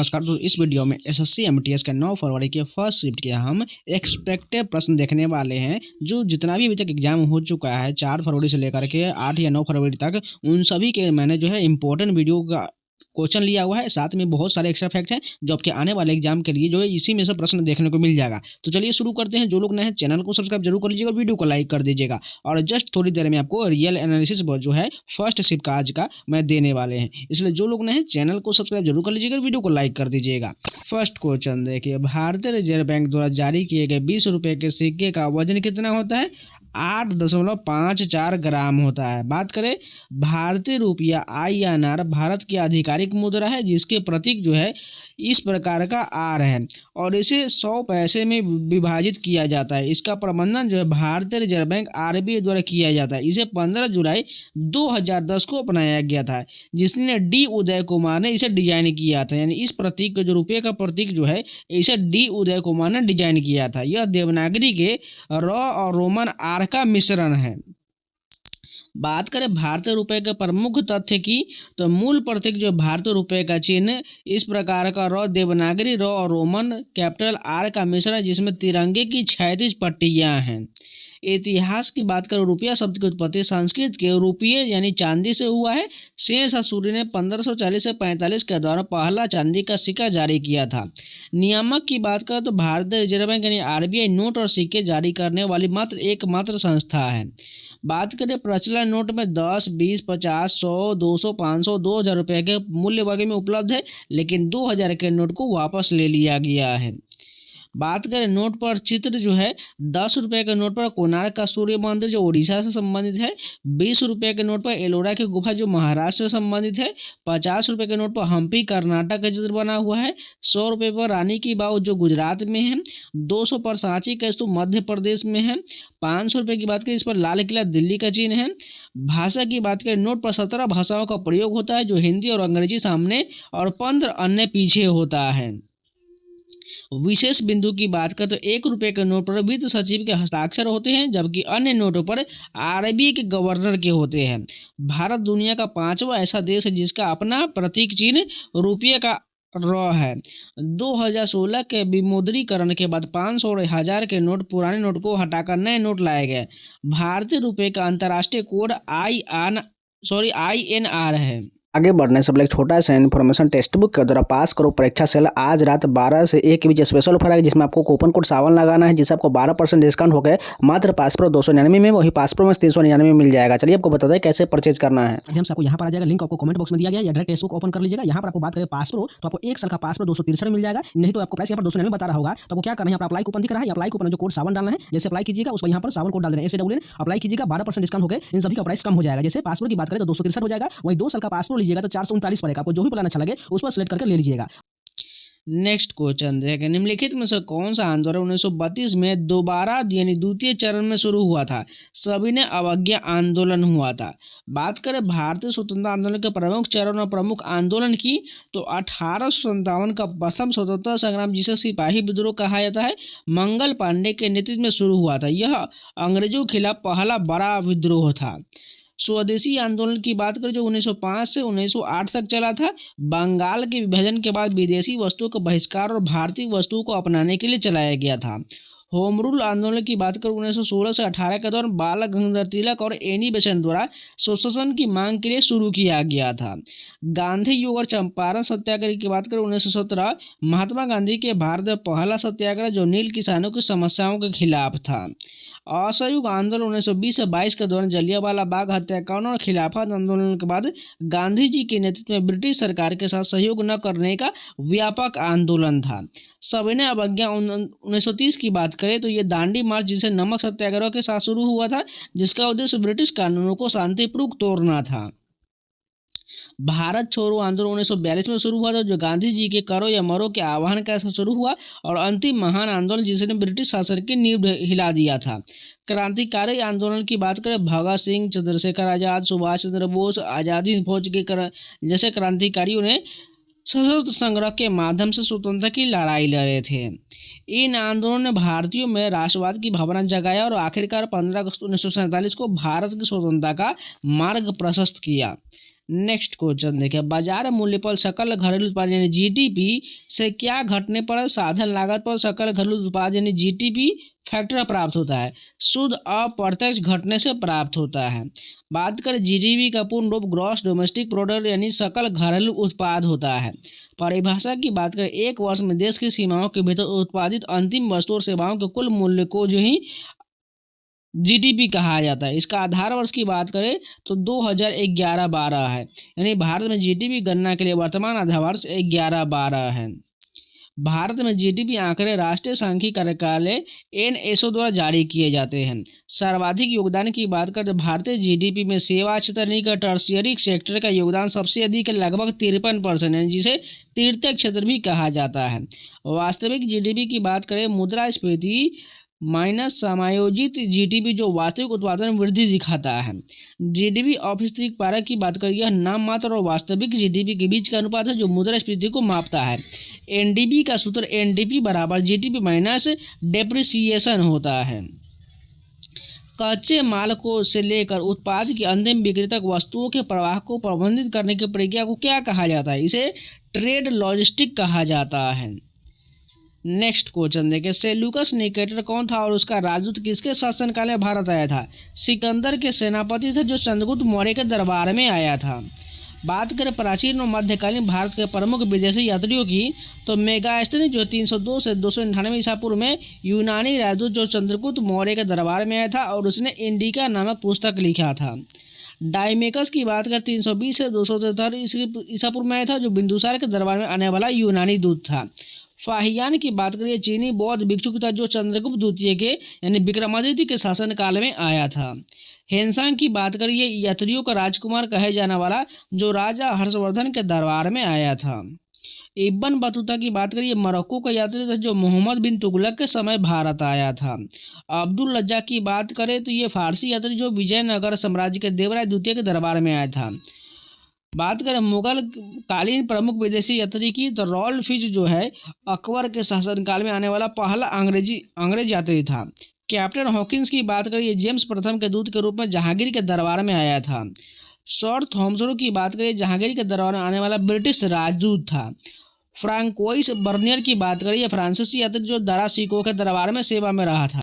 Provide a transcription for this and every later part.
नमस्कार। तो इस वीडियो में एसएससी एमटीएस के 9 फरवरी के फर्स्ट शिफ्ट के हम एक्सपेक्टेड प्रश्न देखने वाले हैं। जो जितना भी अभी तक एग्जाम हो चुका है 4 फरवरी से लेकर के 8 या 9 फरवरी तक, उन सभी के मैंने जो है इंपॉर्टेंट वीडियो का क्वेश्चन लिया हुआ है। साथ में बहुत सारे एक्स्ट्रा फैक्ट हैं जो आपके आने वाले एग्जाम के लिए जो है इसी में से प्रश्न देखने को मिल जाएगा। तो चलिए शुरू करते हैं। जो लोग नए हैं चैनल को सब्सक्राइब जरूर कर लीजिएगा और वीडियो को लाइक कर दीजिएगा। और जस्ट थोड़ी देर में आपको रियल एनालिसिस जो है फर्स्ट शिफ्ट का आज का मैं देने वाले हैं, इसलिए जो लोग नए हैं चैनल को सब्सक्राइब जरूर कर लीजिएगा और वीडियो को लाइक कर दीजिएगा। फर्स्ट क्वेश्चन देखिए, भारतीय रिजर्व बैंक द्वारा जारी किए गए 20 रुपए के सिक्के का वजन कितना होता है? 8.54 ग्राम होता है। बात करें भारतीय रुपया INR भारत की आधिकारिक मुद्रा है जिसके प्रतीक जो है इस प्रकार का R है और इसे 100 पैसे में विभाजित किया जाता है। इसका प्रबंधन जो है भारतीय रिजर्व बैंक RBI द्वारा किया जाता है। इसे 15 जुलाई 2010 को अपनाया गया था, जिसने D उदय कुमार ने इसे डिजाइन किया था। यानी इस प्रतीक जो रुपये का प्रतीक जो है इसे D उदय कुमार ने डिजाइन किया था। यह देवनागरी के र और रोमन R का मिश्रण है। बात करें भारतीय रुपए के प्रमुख तथ्य की, तो मूल प्रतीक जो भारतीय रुपए का चिन्ह इस प्रकार का र देवनागरी र और रोमन कैपिटल R का मिश्रण है, जिसमें तिरंगे की क्षैतिज पट्टियां हैं। इतिहास की बात करें, रुपया शब्द की उत्पत्ति संस्कृत के रुपये यानी चांदी से हुआ है। शेरशाह सूरी ने 1540 से 45 के दौरान पहला चांदी का सिक्का जारी किया था। नियामक की बात करें तो भारतीय रिजर्व बैंक यानी RBI नोट और सिक्के जारी करने वाली एकमात्र संस्था है। बात करें प्रचलन नोट में 10, 20, 50, 100, 200, 500, 2000 रुपये के मूल्य वर्ग में उपलब्ध है, लेकिन 2000 के नोट को वापस ले लिया गया है। बात करें नोट पर चित्र जो है 10 रुपये के नोट पर कोणार्क का सूर्य मंदिर जो उड़ीसा से संबंधित है। 20 रुपये के नोट पर एलोरा की गुफा जो महाराष्ट्र से संबंधित है। 50 रुपये के नोट पर हम्पी कर्नाटक का चित्र बना हुआ है। 100 रुपये पर रानी की बाव जो गुजरात में है। 200 पर सांची का स्तूप मध्य प्रदेश में है। 500 रुपये की बात करें इस पर लाल किला दिल्ली का चिन्ह है। भाषा की बात करें नोट पर 17 भाषाओं का प्रयोग होता है, जो हिंदी और अंग्रेजी सामने और 15 अन्य पीछे होता है। विशेष बिंदु की बात करें तो 1 रुपये के नोट पर वित्त सचिव के हस्ताक्षर होते हैं, जबकि अन्य नोटों पर RBI के गवर्नर के होते हैं। भारत दुनिया का 5वां ऐसा देश है जिसका अपना प्रतीक चिन्ह रुपये का र है। 2016 के विमुद्रीकरण के बाद 500 और 1000 के नोट पुराने नोट को हटाकर नए नोट लाए गए। भारतीय रुपये का अंतर्राष्ट्रीय कोड INR है। आगे बढ़ने से पहले एक छोटा सा इन्फॉर्मेशन, टेक्स्ट बुक के द्वारा पास करो परीक्षा सेल आज रात 12 से 1 के बीच स्पेशल ऑफर आएगा, जिसमें आपको कूपन कोड 7 लगाना है, जिससे आपको 12% डिस्काउंट हो गए मात्र पास प्रो 299 में, वही पास प्रो में 399 में मिल जाएगा। चलिए आपको बता दें कैसे परचेज करना है। माध्यम से आपको यहाँ पर आ जाएगा, लिंक आपको कमेंट बॉक्स में दिया गया, या डायरेक्ट टेक्स्ट बुक ओपन कर लीजिएगा। यहाँ पर आपको बात करें पास प्रो तो आपको 1 साल का पास प्रो 263 मिल जाएगा। नहीं तो आपको प्राइस यहाँ पर 299 बता रहा होगा, तो आपको क्या करना है, यहाँ पर अप्लाई कूपन दिख रहा है, अप्लाई कूपन जो कोड 7 डालना है। जैसे अप्लाई कीजिएगा उस पर यहाँ पर 7 कोड डाल देना, SAWN अप्लाई कीजिएगा, 12% डिस्काउंट हो गए, इन सभी का प्राइस कम हो जाएगा। जैसे पास प्रो की बात करें तो 263 हो जाएगा, वही 2 साल का पास प्रो लीजिएगा तो 439 पड़ेगा। आपको जो भी प्लान अच्छा लगे उस पर सेलेक्ट करके ले लीजिएगा। नेक्स्ट क्वेश्चन देखें, निम्नलिखित में से कौन सा आंदोलन 1932 में दोबारा यानी द्वितीय चरण में शुरू हुआ था? सविनय अवज्ञा आंदोलन हुआ था। बात करें भारतीय स्वतंत्रता आंदोलन के प्रमुख चरण और प्रमुख आंदोलन की, तो 1857 का प्रथम स्वतंत्रता संग्राम, जिसे सिपाही विद्रोह कहा जाता है, मंगल पांडे के नेतृत्व में शुरू हुआ था। यह अंग्रेजों के खिलाफ पहला बड़ा विद्रोह था। स्वदेशी आंदोलन की बात करें जो 1905 से 1908 तक चला था। बंगाल के विभाजन के बाद विदेशी वस्तुओं का बहिष्कार और भारतीय वस्तुओं को अपनाने के लिए चलाया गया था। होम रूल आंदोलन की बात करें 1916 से 18 के दौरान बाल गंगाधर तिलक और एनी बेसेंट द्वारा स्वशासन की मांग के लिए शुरू किया गया था। गांधी युग और चंपारण सत्याग्रह की बात करें 1917 महात्मा गांधी के भारत में पहला सत्याग्रह जो नील किसानों की समस्याओं के खिलाफ था। असहयोग आंदोलन 1920 से 22 के दौरान जलियांवाला बाग हत्याकांड और खिलाफत आंदोलन के बाद गांधी जी के नेतृत्व में ब्रिटिश सरकार के साथ सहयोग न करने का व्यापक आंदोलन था। सविनय अवज्ञा 1930 की बात करें तो ये दांडी मार्च, जिसे नमक सत्याग्रह के साथ शुरू हुआ था, जिसका उद्देश्य ब्रिटिश कानूनों को शांतिपूर्वक तोड़ना था। भारत छोड़ो आंदोलन 1942 में शुरू हुआ था, जो गांधी जी के करो या मरो के आह्वान के साथ शुरू हुआ, और अंतिम महान आंदोलन जिसने ब्रिटिश शासन की नींव हिला दिया था। क्रांतिकारी आंदोलन की बात करें भगत सिंह, चंद्रशेखर आजाद, सुभाष चंद्र बोस, आज़ादी फौज के जैसे क्रांतिकारियों ने सशस्त्र संग्राम के माध्यम से स्वतंत्रता की लड़ाई लड़े थे। इन आंदोलनों ने भारतीयों में राष्ट्रवाद की भावना जगाया और आखिरकार 15 अगस्त 1947 को भारत की स्वतंत्रता का मार्ग प्रशस्त किया। नेक्स्ट क्वेश्चन देखिए, बाजार मूल्य पर सकल घरेलू उत्पाद यानी जीडीपी से क्या घटने पर साधन लागत पर सकल घरेलू उत्पाद यानी जीडीपी फैक्टर प्राप्त होता है? शुद्ध अप्रत्यक्ष घटने से प्राप्त होता है। बात करें जीडीपी का पूर्ण रूप ग्रॉस डोमेस्टिक प्रोडक्ट यानी सकल घरेलू उत्पाद होता है। परिभाषा की बात करें, एक वर्ष में देश की सीमाओं के भीतर उत्पादित अंतिम वस्तु और सेवाओं के कुल मूल्य को जो ही जीडीपी कहा जाता है। इसका आधार वर्ष की बात करें तो 2011-12 है, यानी भारत में जीडीपी गणना के लिए वर्तमान आधार वर्ष 11-12 है। भारत में जीडीपी आंकड़े राष्ट्रीय सांख्यिकी कार्यालय एनएसओ द्वारा जारी किए जाते हैं। सर्वाधिक योगदान की बात करें तो भारतीय जीडीपी में सेवा क्षेत्र का टर्शियरी सेक्टर का योगदान सबसे अधिक है, लगभग 53% है, जिसे तृतीय क्षेत्र भी कहा जाता है। वास्तविक जीडीपी की बात करें, मुद्रास्फीति माइनस समायोजित जीडीपी जो वास्तविक उत्पादन में वृद्धि दिखाता है। जीडीपी औपचारिक कारक की बात करें, यह नाम मात्र और वास्तविक जीडीपी के बीच का अनुपात है जो मुद्रास्फीति को मापता है। एनडीपी का सूत्र एनडीपी बराबर जीडीपी माइनस डेप्रिसिएशन होता है। कच्चे माल को से लेकर उत्पाद की अंतिम बिक्री तक वस्तुओं के प्रवाह को प्रबंधित करने की प्रक्रिया को क्या कहा जाता है? इसे ट्रेड लॉजिस्टिक कहा जाता है। नेक्स्ट क्वेश्चन देखिए, सेल्यूकस निकेटर कौन था और उसका राजदूत किसके शासनकाल में भारत आया था? सिकंदर के सेनापति थे जो चंद्रगुप्त मौर्य के दरबार में आया था। बात करें प्राचीन और मध्यकालीन भारत के प्रमुख विदेशी यात्रियों की तो मेगास्थनीज जो 302 से 298 ईसा पूर्व में यूनानी राजदूत जो चंद्रगुप्त मौर्य के दरबार में आया था और उसने इंडिका नामक पुस्तक लिखा था। डाइमेकस की बात करें 320 से 273 ईसा पूर्व में आया था, जो बिंदुसार के दरबार में आने वाला यूनानी दूत था। फाहियान की बात करिए चीनी बौद्ध भिक्षुक था जो चंद्रगुप्त द्वितीय के यानी विक्रमादित्य के शासनकाल में आया था। हेनसांग की बात करिए यात्रियों का राजकुमार कहे जाने वाला जो राजा हर्षवर्धन के दरबार में आया था। इब्न बतूता की बात करिए मोरक्को का यात्री था जो मोहम्मद बिन तुगलक के समय भारत आया था। अब्दुल लज्जा की बात करें तो ये फारसी यात्री जो विजयनगर साम्राज्य के देवराय द्वितीय के दरबार में आया था। बात करें मुगल कालीन प्रमुख विदेशी यात्री की तो रॉल्फ फिच जो है अकबर के शासनकाल में आने वाला पहला अंग्रेज यात्री था। कैप्टन हॉकिंस की बात करिए जेम्स प्रथम के दूत के रूप में जहांगीर के दरबार में आया था। सर थॉमसन की बात करिए जहांगीर के दरबार में आने वाला ब्रिटिश राजदूत था। फ्रांकोइस बर्नियर की बात करिए फ्रांसीसी यात्री जो दारा सिकोह के दरबार में सेवा में रहा था।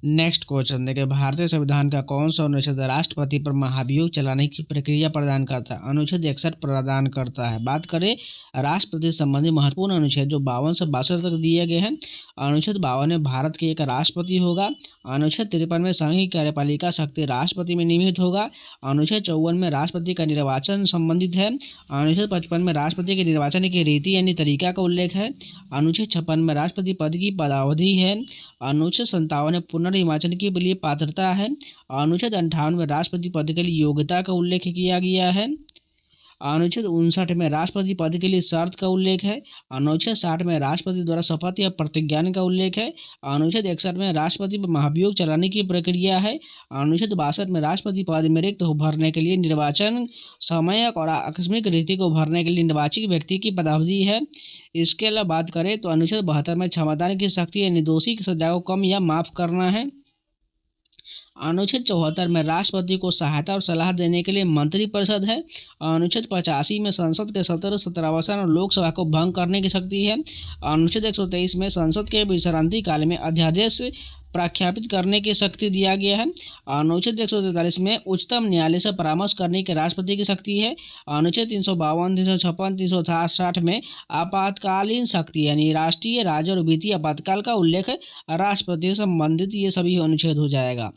नेक्स्ट क्वेश्चन देखिए, भारतीय संविधान का कौन सा अनुच्छेद राष्ट्रपति पर महाभियोग चलाने की प्रक्रिया प्रदान करता है? अनुच्छेद 61 प्रदान करता है। बात करें राष्ट्रपति संबंधी महत्वपूर्ण अनुच्छेद जो 52 से 62 तक दिए गए हैं। अनुच्छेद 52 में भारत के एक राष्ट्रपति होगा। अनुच्छेद 53 में सांघिक कार्यपालिका शक्ति राष्ट्रपति में नियमित होगा। अनुच्छेद 54 में राष्ट्रपति का निर्वाचन संबंधित है। अनुच्छेद 55 में राष्ट्रपति के निर्वाचन की रीति यानी तरीका का उल्लेख है। अनुच्छेद 56 में राष्ट्रपति पद की पदावधि है। अनुच्छेद 57 में पुनर्निर्वाचन के लिए पात्रता है। अनुच्छेद 58 में राष्ट्रपति पद के लिए योग्यता का उल्लेख किया गया है। अनुच्छेद 59 में राष्ट्रपति पद के लिए शर्त का उल्लेख है। अनुच्छेद 60 में राष्ट्रपति द्वारा शपथ या प्रतिज्ञान का उल्लेख है। अनुच्छेद 61 में राष्ट्रपति पर महाभियोग चलाने की प्रक्रिया है। अनुच्छेद 62 में राष्ट्रपति पद में रिक्त भरने के लिए निर्वाचन समयक और आकस्मिक रीति को भरने के लिए निर्वाचित व्यक्ति की पदावधि है। इसके अलावा बात करें तो अनुच्छेद 72 में क्षमादान की शक्ति या निर्दोषी की सजा को कम या माफ करना है। अनुच्छेद 74 में राष्ट्रपति को सहायता और सलाह देने के लिए मंत्रिपरिषद है। अनुच्छेद 85 में संसद के सत्र सत्रावसान और लोकसभा को भंग करने की शक्ति है। अनुच्छेद 123 में संसद के विश्रांति काल में अध्यादेश प्रख्यापित करने की शक्ति दिया गया है। अनुच्छेद 143 में उच्चतम न्यायालय से परामर्श करने की राष्ट्रपति की शक्ति है। अनुच्छेद 352, 356, 360 में आपातकालीन शक्ति यानी राष्ट्रीय राज्य और वित्तीय आपातकाल का उल्लेख राष्ट्रपति से संबंधित ये सभी अनुच्छेद हो जाएगा।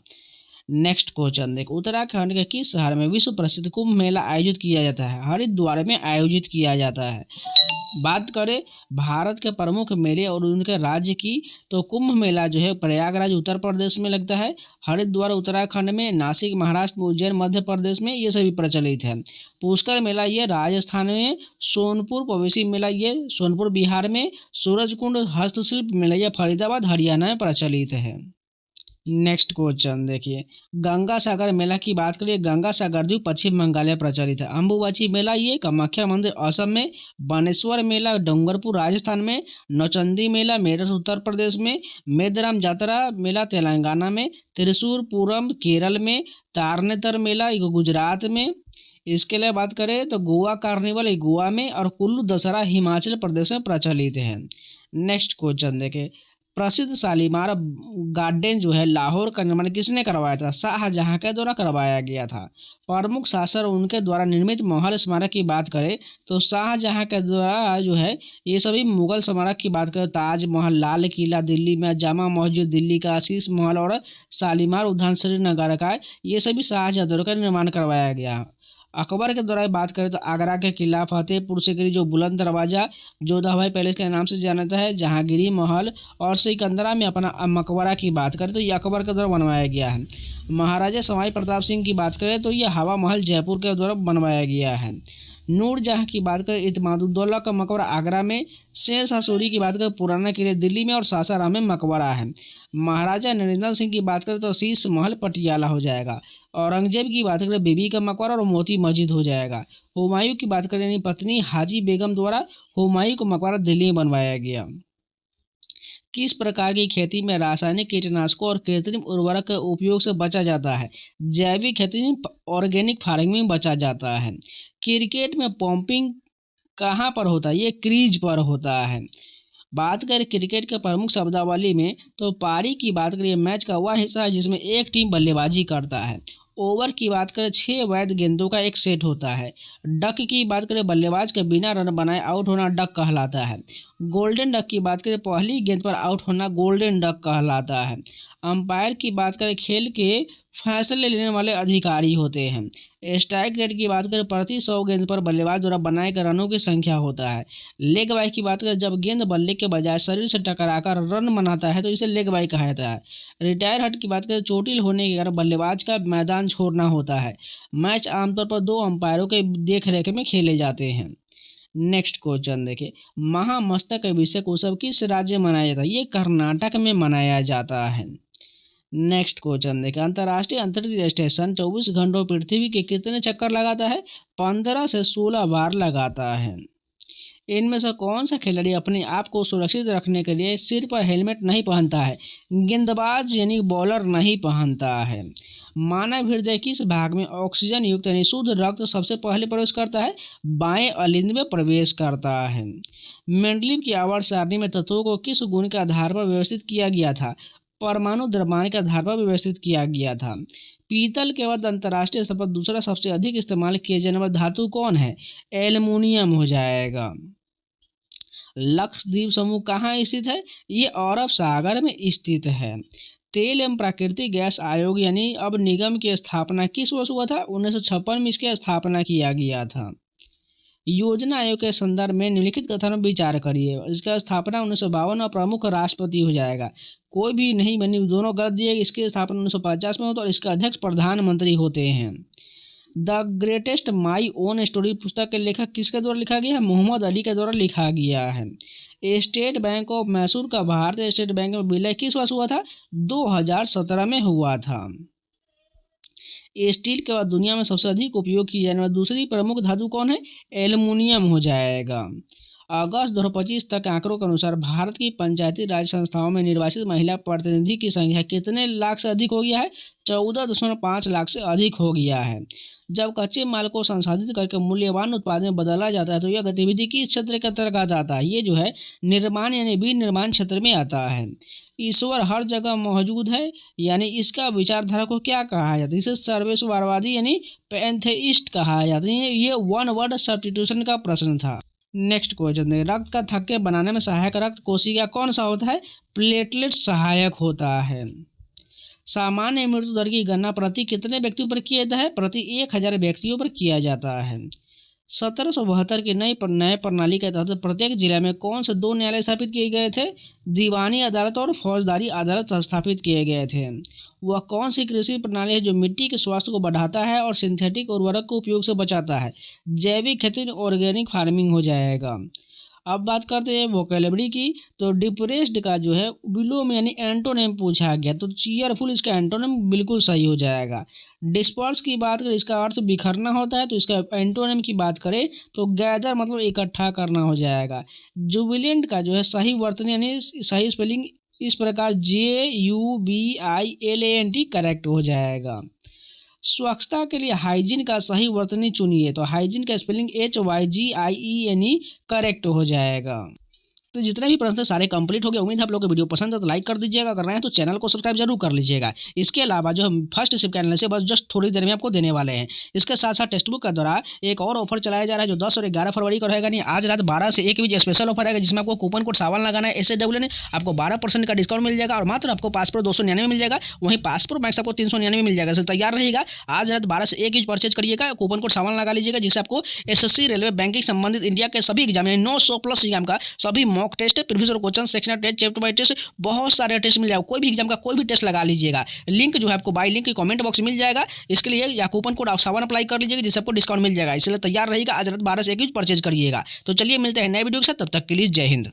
नेक्स्ट क्वेश्चन देख, उत्तराखंड के किस शहर में विश्व प्रसिद्ध कुंभ मेला आयोजित किया जाता है? हरिद्वार में आयोजित किया जाता है। बात करें भारत के प्रमुख मेले और उनके राज्य की तो कुंभ मेला जो है प्रयागराज उत्तर प्रदेश में लगता है। हरिद्वार उत्तराखंड में, नासिक महाराष्ट्र में, उज्जैन मध्य प्रदेश में ये सभी प्रचलित है। पुष्कर मेला ये राजस्थान में, सोनपुर प्रवेशी मेला ये सोनपुर बिहार में, सूरजकुंड हस्तशिल्प मेला ये फरीदाबाद हरियाणा में प्रचलित है। नेक्स्ट क्वेश्चन देखिए, गंगा सागर मेला की बात करिए गंगा सागर द्वीप पश्चिम बंगाल में प्रचलित है। अम्बुबाची मेला ये कामाख्या मंदिर असम में, बानेश्वर मेला डूंगरपुर राजस्थान में, नौचंदी मेला मेरठ उत्तर प्रदेश में, मेदराम जातरा मेला तेलंगाना में, त्रिशूर पूरम केरल में, तारनेतर मेला गुजरात में, इसके लिए बात करें तो गोवा कार्निवल गोवा में और कुल्लू दशहरा हिमाचल प्रदेश में प्रचलित है। नेक्स्ट क्वेश्चन देखें, प्रसिद्ध शालीमार गार्डन जो है लाहौर का निर्माण किसने करवाया था? शाहजहां के द्वारा करवाया गया था। प्रमुख शासक उनके द्वारा निर्मित महल स्मारक की बात करें तो शाहजहां के द्वारा जो है ये सभी मुगल स्मारक की बात करें, ताजमहल, लाल किला दिल्ली में, जामा मस्जिद दिल्ली का, शीश महल और शालीमार उद्यान श्रीनगर का, ये सभी शाहजहां द्वारा का निर्माण करवाया गया। अकबर के द्वारा बात करें तो आगरा के किला, फतेहपुर सीकरी जो बुलंद दरवाजा, जोधाबाई पैलेस के नाम से जाना जाता है, जहांगीरी महल और सिकंदरा में अपना मकबरा की बात करें तो ये अकबर के द्वारा बनवाया गया है। महाराजा सवाई प्रताप सिंह की बात करें तो ये हवा महल जयपुर के द्वारा बनवाया गया है। नूरजहाँ की बात करें इत्मादुद्दौला का मकबरा आगरा में, शेर शाह सूरी की बात करें पुराना किले दिल्ली में और सासाराम में मकबरा है। महाराजा नरेंद्र सिंह की बात करें तो शीश महल पटियाला हो जाएगा। औरंगजेब की बात करें बीबी का मकबरा और मोती मस्जिद हो जाएगा। हुमायूं की बात करें यानी पत्नी हाजी बेगम द्वारा हुमायूं का मकबरा दिल्ली में बनवाया गया। किस प्रकार की खेती में रासायनिक कीटनाशकों और कृत्रिम उर्वरक के उपयोग से बचा जाता है? जैविक खेती में, ऑर्गेनिक फार्मिंग में बचा जाता है। क्रिकेट में पंपिंग कहाँ पर होता है? ये क्रीज पर होता है। बात करें क्रिकेट के प्रमुख शब्दावली में तो पारी की बात करें मैच का वह हिस्सा है जिसमें एक टीम बल्लेबाजी करता है। ओवर की बात करें 6 वैध गेंदों का एक सेट होता है। डक की बात करें बल्लेबाज के बिना रन बनाए आउट होना डक कहलाता है। गोल्डन डक की बात करें पहली गेंद पर आउट होना गोल्डन डक कहलाता है। अंपायर की बात करें खेल के फैसले लेने वाले अधिकारी होते हैं। स्ट्राइक रेट की बात करें प्रति 100 गेंद पर बल्लेबाज द्वारा बनाए गए रनों की संख्या होता है। लेग बाई की बात करें जब गेंद बल्ले के बजाय शरीर से टकराकर रन बनाता है तो इसे लेग बाई कहा जाता है। रिटायर हट की बात करें चोटिल होने के कारण बल्लेबाज का मैदान छोड़ना होता है। मैच आमतौर पर 2 अंपायरों के देखरेख में खेले जाते हैं। नेक्स्ट क्वेश्चन देखिए, महामस्तक अभिषेक उत्सव किस राज्य में मनाया जाता है? ये कर्नाटक में मनाया जाता है। नेक्स्ट क्वेश्चन देखिए, अंतर्राष्ट्रीय अंतरिक्ष स्टेशन 24 घंटों पृथ्वी के कितने चक्कर लगाता है? 15 से 16 बार लगाता है। इनमें से कौन सा खिलाड़ी अपने आप को सुरक्षित रखने के लिए सिर पर हेलमेट नहीं पहनता है? गेंदबाज यानी बॉलर नहीं पहनता है। मानव हृदय किस भाग में ऑक्सीजन युक्त यानी शुद्ध रक्त सबसे पहले प्रवेश करता है? बाएं अलिंद में प्रवेश करता है। मेंडलीव की आवर्त सारणी में तत्वों को किस गुण के आधार पर व्यवस्थित किया गया था? परमाणु द्रव्यमान के आधार पर व्यवस्थित किया गया था। पीतल के बाद अंतर्राष्ट्रीय स्तर पर दूसरा सबसे अधिक इस्तेमाल किए जाने वाला धातु कौन है? एल्युमिनियम हो जाएगा। लक्षद्वीप समूह कहाँ स्थित है? ये अरब सागर में स्थित है। तेल एवं प्राकृतिक गैस आयोग यानी अब निगम की स्थापना किस वर्ष हुआ था? 1956 में इसकी स्थापना किया गया था। योजना आयोग के संदर्भ में निम्नलिखित कथन में विचार करिए। इसका स्थापना 1952 और प्रमुख राष्ट्रपति हो जाएगा। कोई भी नहीं बनी, दोनों गलत दिए। इसकी स्थापना 1950 में होता है और इसका अध्यक्ष प्रधानमंत्री होते हैं। The greatest my own story पुस्तक के लेखक किसके द्वारा लिखा गया है? मोहम्मद अली के द्वारा लिखा गया है। स्टेट बैंक ऑफ मैसूर का भारतीय स्टेट बैंक में विलय किस वर्ष हुआ था? 2017 में हुआ था। स्टील के बाद दुनिया में सबसे अधिक उपयोग की जाने वाली दूसरी प्रमुख धातु कौन है? एल्युमिनियम हो जाएगा। अगस्त 2025 तक आंकड़ों के अनुसार भारत की पंचायती राज संस्थाओं में निर्वाचित महिला प्रतिनिधि की संख्या कितने लाख से अधिक हो गया है? 14.5 लाख से अधिक हो गया है। जब कच्चे माल को संसाधित करके मूल्यवान उत्पाद में बदला जाता है तो यह गतिविधि किस क्षेत्र के अंतर्गत आता है? ये जो है निर्माण यानी विनिर्माण क्षेत्र में आता है। ईश्वर हर जगह मौजूद है यानी इसका विचारधारा को क्या कहा जाता है? इसे सर्वेश्वरवादी यानी पैंथेइस्ट कहा जाता है। ये वन वर्ड सब्स्टिट्यूशन का प्रश्न था। नेक्स्ट क्वेश्चन है, रक्त का थक्के बनाने में सहायक रक्त कोशिका कौन सा होता है? प्लेटलेट सहायक होता है। सामान्य मृत्यु दर की गणना प्रति कितने व्यक्तियों पर किया जाता है? प्रति 1000 व्यक्तियों पर किया जाता है। 1772 की नए प्रणाली के तहत प्रत्येक जिले में कौन से 2 न्यायालय स्थापित किए गए थे? दीवानी अदालत और फौजदारी अदालत स्थापित किए गए थे। वह कौन सी कृषि प्रणाली है जो मिट्टी के स्वास्थ्य को बढ़ाता है और सिंथेटिक उर्वरक को उपयोग से बचाता है? जैविक खेती ऑर्गेनिक फार्मिंग हो जाएगा। अब बात करते हैं वोकेलेबरी की, तो डिप्रेस्ड का जो है विलोम यानी एंटोनिम पूछा गया, तो चीयरफुल इसका एंटोनिम बिल्कुल सही हो जाएगा। डिस्पर्स की बात करें इसका अर्थ बिखरना होता है, तो इसका एंटोनिम की बात करें तो गैदर मतलब इकट्ठा करना हो जाएगा। जुबिलेंट का जो है सही वर्तनी यानी सही स्पेलिंग इस प्रकार JUBILANT करेक्ट हो जाएगा। स्वच्छता के लिए हाइजीन का सही वर्तनी चुनिए। तो हाइजीन का स्पेलिंग HYGIENE करेक्ट हो जाएगा। तो जितने भी प्रश्न थे सारे कंप्लीट हो गए। उम्मीद है आप लोगों को वीडियो पसंद है तो लाइक कर दीजिएगा, अगर नए हैं तो चैनल को सब्सक्राइब जरूर कर लीजिएगा। इसके अलावा जो हम फर्स्ट शिफ्ट का एनालिसिस बस जस्ट थोड़ी देर में आपको देने वाले हैं। इसके साथ साथ टेक्स्ट बुक का दौरान एक और ऑफर चलाया जा रहा है जो 10 और 11 फरवरी को रहेगा। नहीं, आज रात 12 से 1 बजे स्पेशल ऑफर रहेगा जिसमें आपको कूपन कोड सावन लगाना है SAWN, आपको 12% का डिस्काउंट मिल जाएगा और मात्र आपको पास प्रो 299 मिल जाएगा। वहीं पास प्रो मैक्स आपको 399 मिल जाएगा। तैयार रहेगा, आज रात 12 से 1 बजे परचेज करिएगा, कूपन कोड सावन लगा लीजिएगा जिससे आपको SSC, रेलवे, बैंकिंग संबंधित इंडिया के सभी एग्जाम यानी 900+ एग्जाम का सभी mock test, previous question, sectional test, chapter by test, बहुत सारे टेस्ट मिल जाएगा। कोई भी एग्जाम का कोई भी टेस्ट लगा लीजिएगा। लिंक जो है आपको बाय लिंक कमेंट बॉक्स में मिल जाएगा। इसके लिए या कूपन कोड आप सावन अप्लाई कर लीजिएगा जिससे आपको डिस्काउंट मिल जाएगा। इसलिए तैयार रहिएगा, आज रात 12 से 1 बजे परचेज करिएगा। तो चलिए मिलते हैं नए वीडियो के साथ, तब तक के लिए जय हिंद।